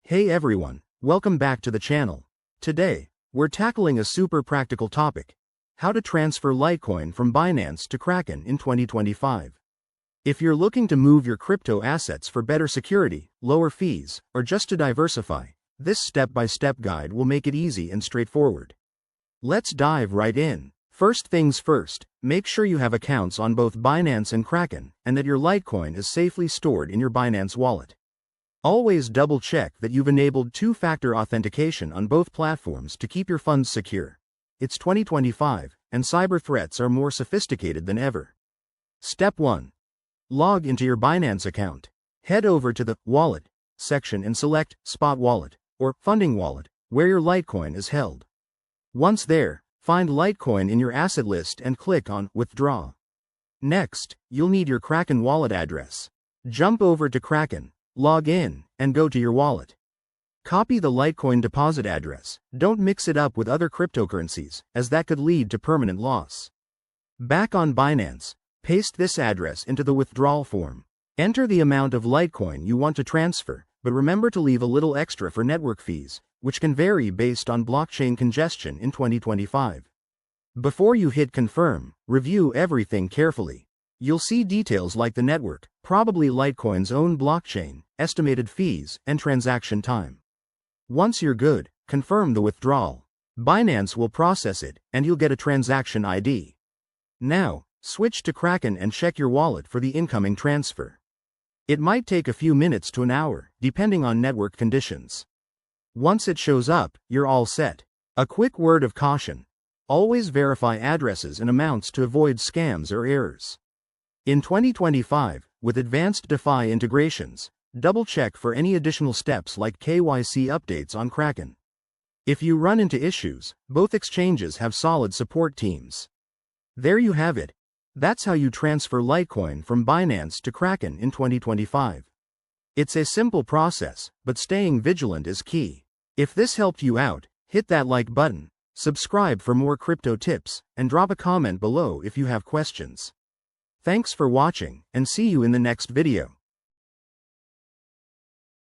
Hey everyone, welcome back to the channel. Today, we're tackling a super practical topic: how to transfer Litecoin from Binance to Kraken in 2025. If you're looking to move your crypto assets for better security, lower fees, or just to diversify, this step-by-step guide will make it easy and straightforward. Let's dive right in. First things first, make sure you have accounts on both Binance and Kraken, and that your Litecoin is safely stored in your Binance wallet. Always double-check that you've enabled two-factor authentication on both platforms to keep your funds secure. It's 2025, and cyber threats are more sophisticated than ever. Step 1. Log into your Binance account. Head over to the Wallet section and select Spot Wallet, or Funding Wallet, where your Litecoin is held. Once there, find Litecoin in your asset list and click on Withdraw. Next, you'll need your Kraken wallet address. Jump over to Kraken, log in, and go to your wallet. Copy the Litecoin deposit address. Don't mix it up with other cryptocurrencies, as that could lead to permanent loss. Back on Binance, paste this address into the withdrawal form. Enter the amount of Litecoin you want to transfer, but remember to leave a little extra for network fees, which can vary based on blockchain congestion in 2025. Before you hit confirm, review everything carefully. You'll see details like the network, probably Litecoin's own blockchain, estimated fees, and transaction time. Once you're good, confirm the withdrawal. Binance will process it, and you'll get a transaction ID. Now, switch to Kraken and check your wallet for the incoming transfer. It might take a few minutes to an hour, depending on network conditions. Once it shows up, you're all set. A quick word of caution: always verify addresses and amounts to avoid scams or errors. In 2025, with advanced DeFi integrations, double-check for any additional steps like KYC updates on Kraken. If you run into issues, both exchanges have solid support teams. There you have it. That's how you transfer Litecoin from Binance to Kraken in 2025. It's a simple process, but staying vigilant is key. If this helped you out, hit that like button, subscribe for more crypto tips, and drop a comment below if you have questions. Thanks for watching, and see you in the next video.